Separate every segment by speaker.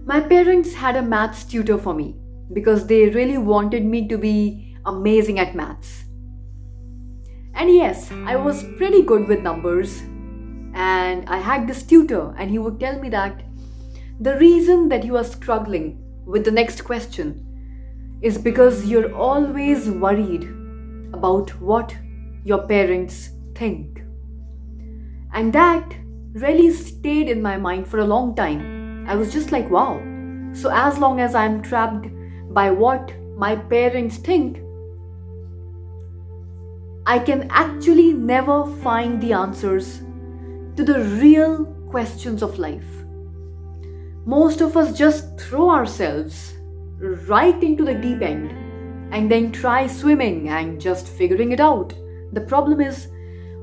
Speaker 1: My parents had a maths tutor for me because they really wanted me to be amazing at maths. And yes, I was pretty good with numbers. And I had this tutor, and he would tell me that the reason that you are struggling with the next question is because you're always worried about what your parents think. And that really stayed in my mind for a long time. I was just like, wow. So, as long as I'm trapped by what my parents think, I can actually never find the answers to the real questions of life. Most of us just throw ourselves right into the deep end and then try swimming and just figuring it out. The problem is,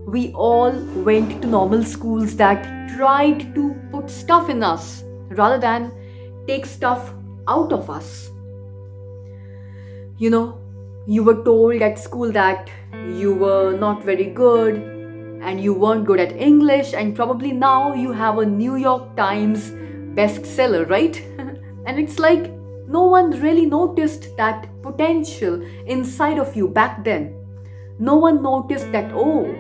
Speaker 1: we all went to normal schools that tried to put stuff in us rather than take stuff out of us. You know, you were told at school that you were not very good and you weren't good at English, and probably now you have a New York Times bestseller, right? And it's like no one really noticed that potential inside of you back then. No one noticed that, oh,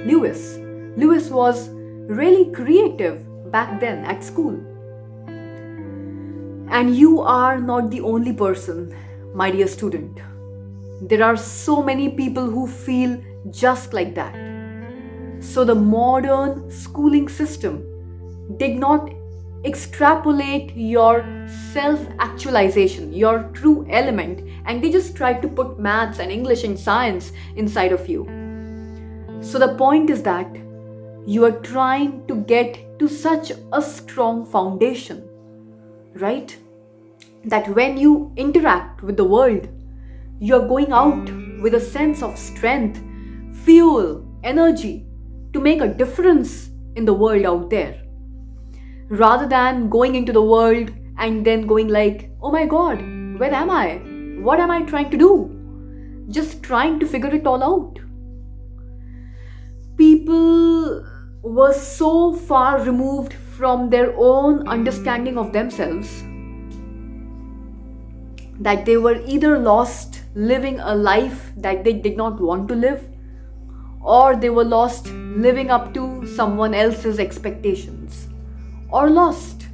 Speaker 1: Lewis. Lewis was really creative back then at school. And you are not the only person, my dear student. There are so many people who feel just like that. So the modern schooling system did not extrapolate your self-actualization, your true element, and they just tried to put maths and English and science inside of you. So the point is that you are trying to get to such a strong foundation, right? That when you interact with the world, you're going out with a sense of strength, fuel, energy to make a difference in the world out there. Rather than going into the world and then going like, oh my god, where am I? What am I trying to do? Just trying to figure it all out. People were so far removed from their own understanding of themselves that they were either lost living a life that they did not want to live, or they were lost living up to someone else's expectations, or lost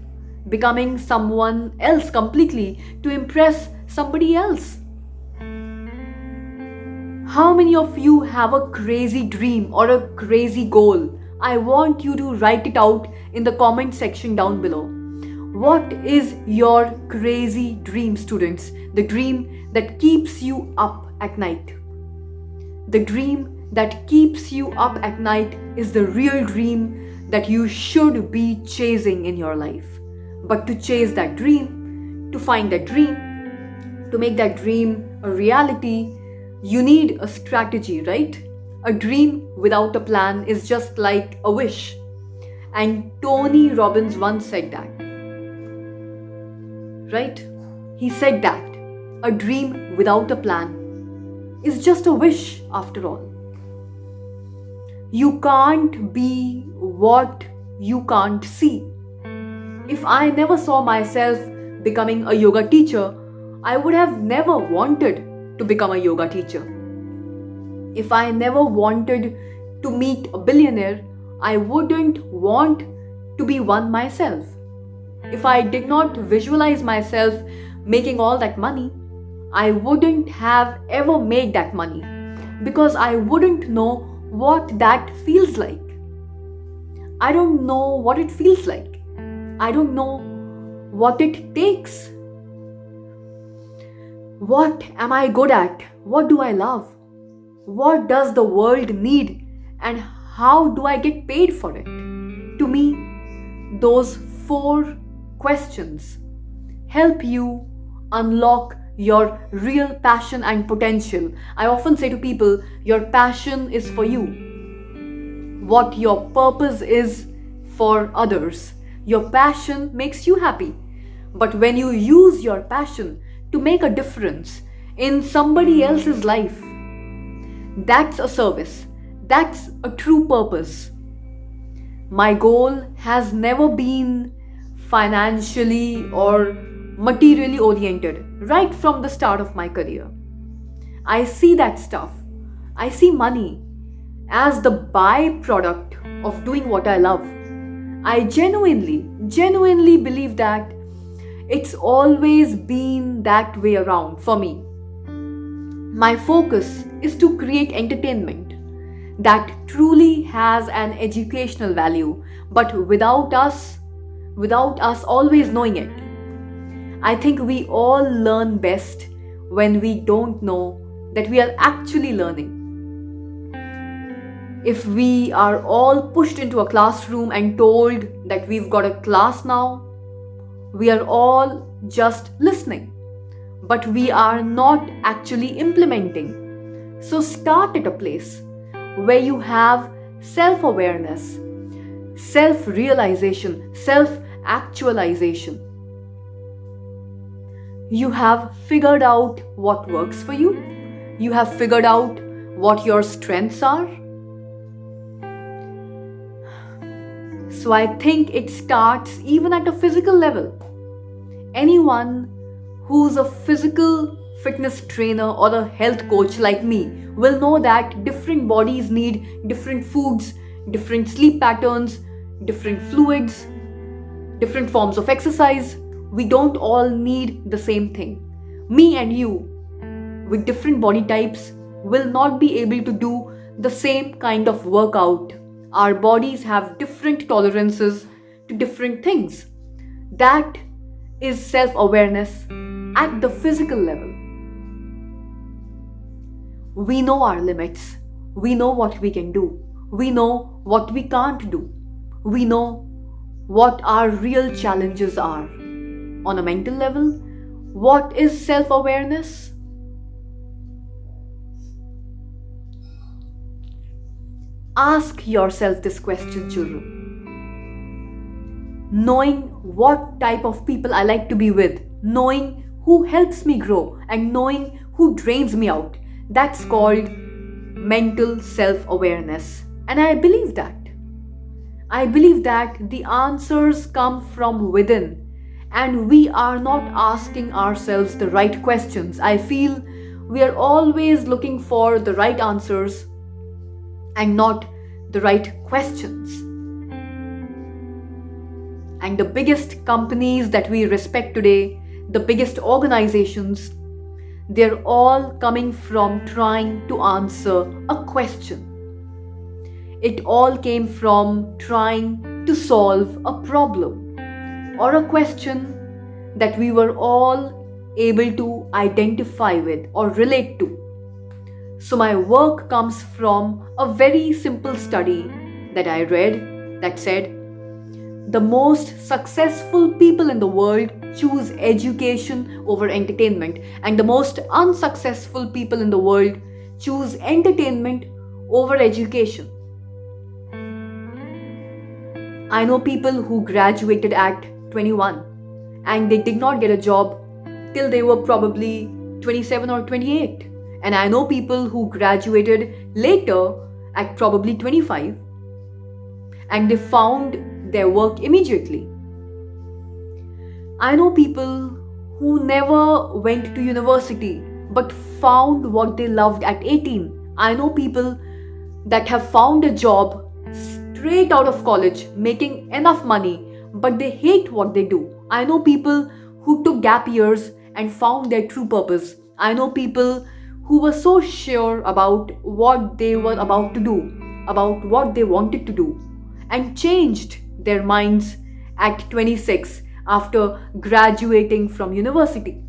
Speaker 1: becoming someone else completely to impress somebody else. How many of you have a crazy dream or a crazy goal? I want you to write it out in the comment section down below. What is your crazy dream, students? The dream that keeps you up at night. The dream that keeps you up at night is the real dream that you should be chasing in your life. But to chase that dream, to find that dream, to make that dream a reality, you need a strategy, right? A dream without a plan is just like a wish. And Tony Robbins once said that. Right? He said that a dream without a plan is just a wish after all. You can't be what you can't see. If I never saw myself becoming a yoga teacher, I would have never wanted to become a yoga teacher. If I never wanted to meet a billionaire, I wouldn't want to be one myself. If I did not visualize myself making all that money, I wouldn't have ever made that money because I wouldn't know what that feels like. I don't know what it feels like. I don't know what it takes. What am I good at? What do I love? What does the world need? And how do I get paid for it? To me, those 4 questions help you unlock your real passion and potential. I often say to people, your passion is for you. What your purpose is for others. Your passion makes you happy. But when you use your passion to make a difference in somebody else's life, that's a service. That's a true purpose. My goal has never been financially or materially oriented right from the start of my career. I see that stuff. I see money as the byproduct of doing what I love. I genuinely believe that it's always been that way around for me. My focus is to create entertainment that truly has an educational value, but without us always knowing it. I think we all learn best when we don't know that we are actually learning. If we are all pushed into a classroom and told that we've got a class now, we are all just listening, but we are not actually implementing. So start at a place where you have self awareness, self realization, self actualization. You have figured out what works for you, you have figured out what your strengths are. So I think it starts even at a physical level. Anyone who's a physical fitness trainer or a health coach like me will know that different bodies need different foods, different sleep patterns, different fluids, different forms of exercise. We don't all need the same thing. Me and you, with different body types, will not be able to do the same kind of workout. Our bodies have different tolerances to different things. That is self awareness at the physical level. We know our limits. We know what we can do. We know what we can't do. We know what our real challenges are. On a mental level, what is self awareness? Ask yourself this question, children. Knowing what type of people I like to be with, knowing who helps me grow, and knowing who drains me out, that's called mental self awareness. And I believe that. I believe that the answers come from within, and we are not asking ourselves the right questions. I feel we are always looking for the right answers and not the right questions. And the biggest companies that we respect today, the biggest organizations, they're all coming from trying to answer a question. It all came from trying to solve a problem or a question that we were all able to identify with or relate to. So my work comes from a very simple study that I read that said, the most successful people in the world choose education over entertainment, and the most unsuccessful people in the world choose entertainment over education. I know people who graduated at 21 and they did not get a job till they were probably 27 or 28. And I know people who graduated later at probably 25 and they found their work immediately. I know people who never went to university but found what they loved at 18. I know people that have found a job straight out of college, making enough money, but they hate what they do. I know people who took gap years and found their true purpose. I know people who were so sure about what they were about to do, about what they wanted to do, and changed their minds at 26 after graduating from university.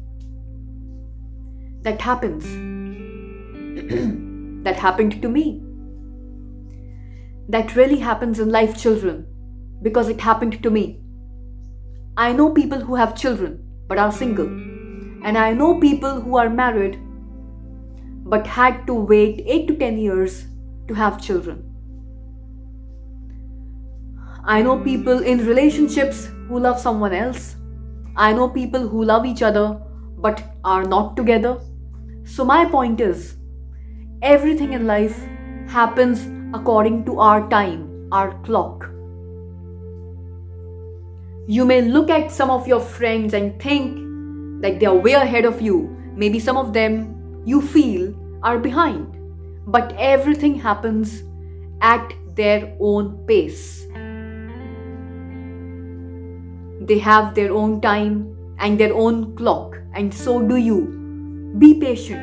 Speaker 1: That happens. That happened to me. That really happens in life, children, because it happened to me. I know people who have children but are single, and I know people who are married but had to wait 8 to 10 years to have children. I know people in relationships who love someone else. I know people who love each other but are not together. So my point is, everything in life happens according to our time, our clock. You may look at some of your friends and think that they are way ahead of you. Maybe some of them you feel are behind. But everything happens at their own pace. They have their own time and their own clock, and so do you. Be patient.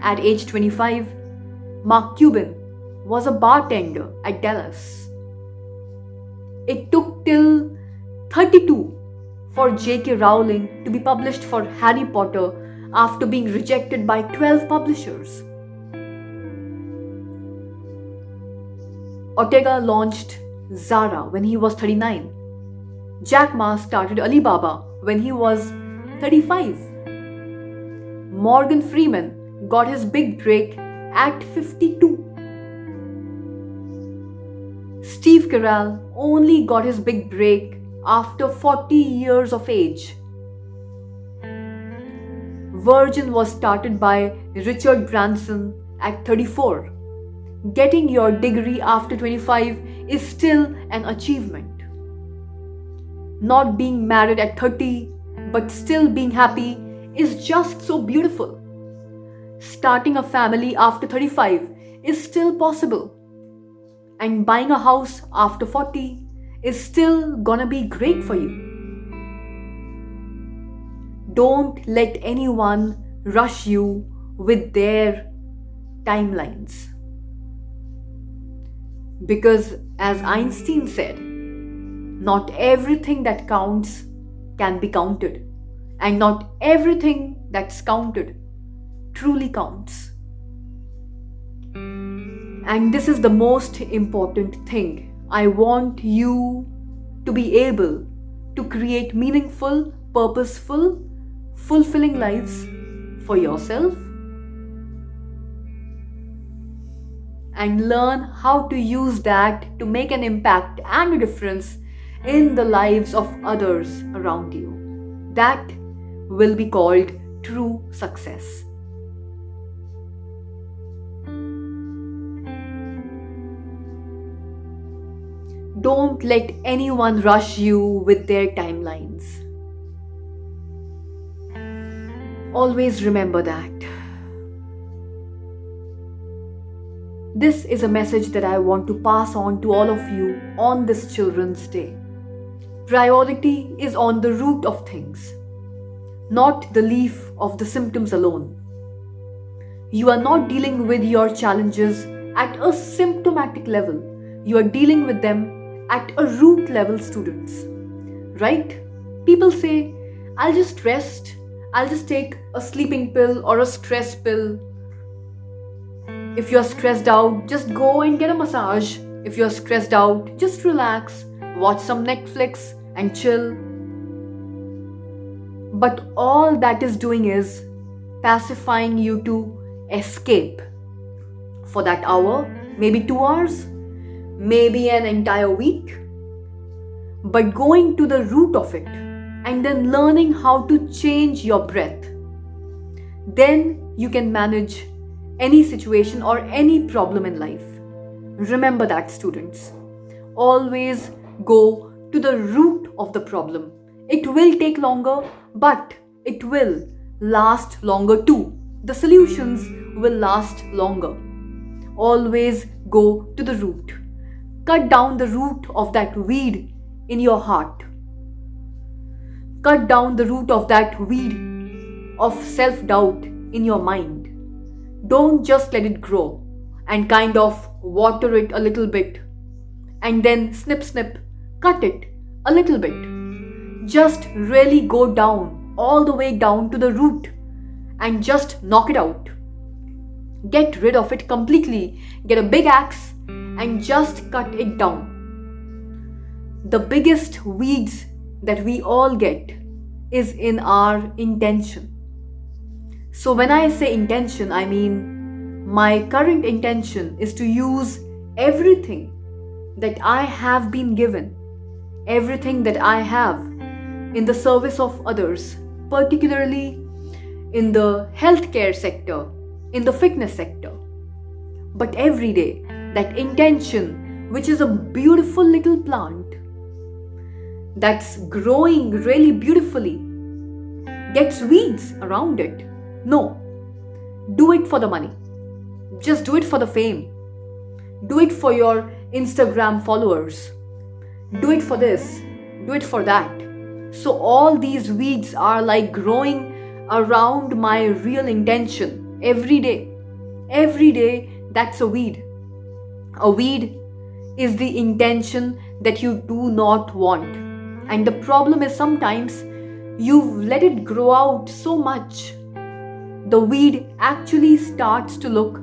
Speaker 1: At age 25, Mark Cuban was a bartender at Dallas. It took till 32 for J.K. Rowling to be published for Harry Potter after being rejected by 12 publishers. Ortega launched Zara when he was 39. Jack Ma started Alibaba when he was 35. Morgan Freeman got his big break at 52. Steve Carell only got his big break after 40 years of age. Virgin was started by Richard Branson at 34. Getting your degree after 25 is still an achievement. Not being married at 30 but still being happy is just so beautiful. Starting a family after 35 is still possible. And buying a house after 40 is still gonna be great for you. Don't let anyone rush you with their timelines. Because, as Einstein said, not everything that counts can be counted, and not everything that's counted truly counts. And this is the most important thing. I want you to be able to create meaningful, purposeful, fulfilling lives for yourself and learn how to use that to make an impact and a difference in the lives of others around you. That will be called true success. Don't let anyone rush you with their timelines. Always remember that. This is a message that I want to pass on to all of you on this Children's Day. Priority is on the root of things, not the leaf of the symptoms alone. You are not dealing with your challenges at a symptomatic level. You are dealing with them at a root level, students. Right? People say, I'll just rest. I'll just take a sleeping pill or a stress pill. If you're stressed out, just go and get a massage. If you're stressed out, just relax, watch some Netflix and chill. But all that is doing is pacifying you to escape for that hour, maybe 2 hours, maybe an entire week. But going to the root of it and then learning how to change your breath, then you can manage any situation or any problem in life. Remember that, students. Always go to the root of the problem. It will take longer, but it will last longer too. The solutions will last longer. Always go to the root. Cut down the root of that weed in your heart. Cut down the root of that weed of self-doubt in your mind. Don't just let it grow and kind of water it a little bit and then snip, cut it a little bit. Just really go down, all the way down to the root and just knock it out. Get rid of it completely. Get a big axe and just cut it down. The biggest weeds that we all get is in our intention. So when I say intention, I mean my current intention is to use everything that I have been given, everything that I have in the service of others, particularly in the healthcare sector, in the fitness sector. But every day, that intention, which is a beautiful little plant, that's growing really beautifully gets weeds around it. No, do it for the money. Just do it for the fame. Do it for your Instagram followers. Do it for this. Do it for that. So all these weeds are like growing around my real intention every day. Every day, that's a weed. A weed is the intention that you do not want. And the problem is sometimes you've let it grow out so much. The weed actually starts to look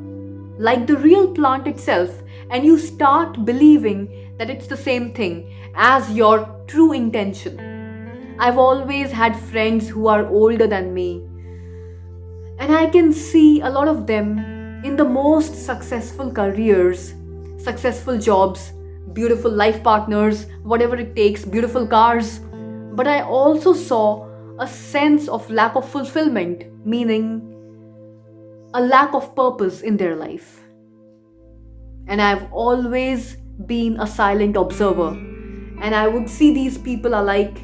Speaker 1: like the real plant itself, and you start believing that it's the same thing as your true intention. I've always had friends who are older than me, and I can see a lot of them in the most successful careers, successful jobs, beautiful life partners, whatever it takes, beautiful cars. But I also saw a sense of lack of fulfillment, meaning a lack of purpose in their life. And I've always been a silent observer. And I would see these people are like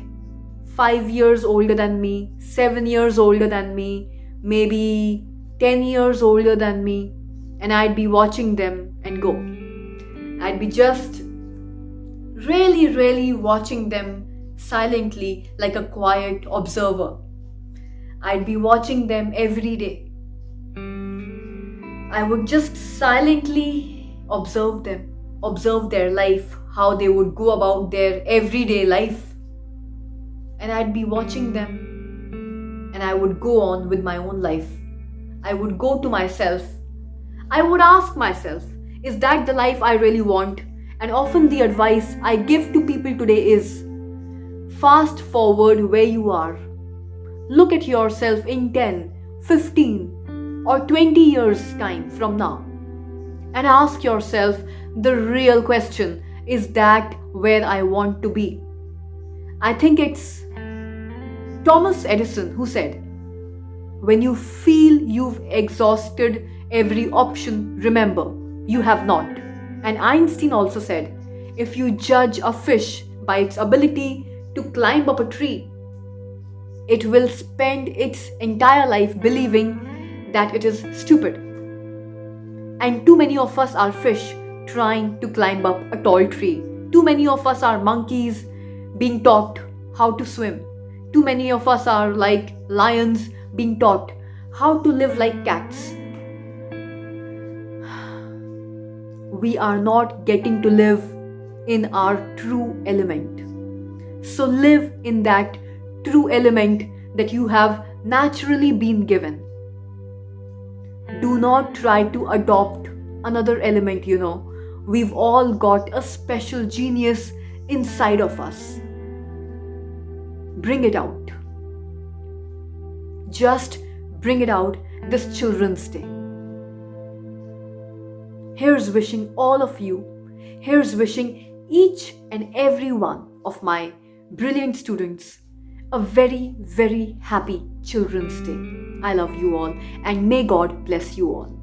Speaker 1: 5 years older than me, 7 years older than me, maybe 10 years older than me. And I'd be watching them and go. I'd be just really watching them silently like a quiet observer. I'd be watching them every day. I would just silently observe them, observe their life, how they would go about their everyday life. And I'd be watching them, and I would go on with my own life. I would go to myself. I would ask myself, is that the life I really want? And often the advice I give to people today is, fast forward where you are. Look at yourself in 10, 15, or 20 years time from now, and ask yourself the real question, is that where I want to be? I think it's Thomas Edison who said, when you feel you've exhausted every option, remember, you have not. And Einstein also said, if you judge a fish by its ability to climb up a tree, it will spend its entire life believing that it is stupid. And too many of us are fish trying to climb up a tall tree. Too many of us are monkeys being taught how to swim. Too many of us are like lions being taught how to live like cats. We are not getting to live in our true element. So live in that true element that you have naturally been given. Do not try to adopt another element, We've all got a special genius inside of us. Bring it out. Just bring it out this Children's Day. Here's wishing all of you, here's wishing each and every one of my brilliant students a very happy Children's Day. I love you all, and may God bless you all.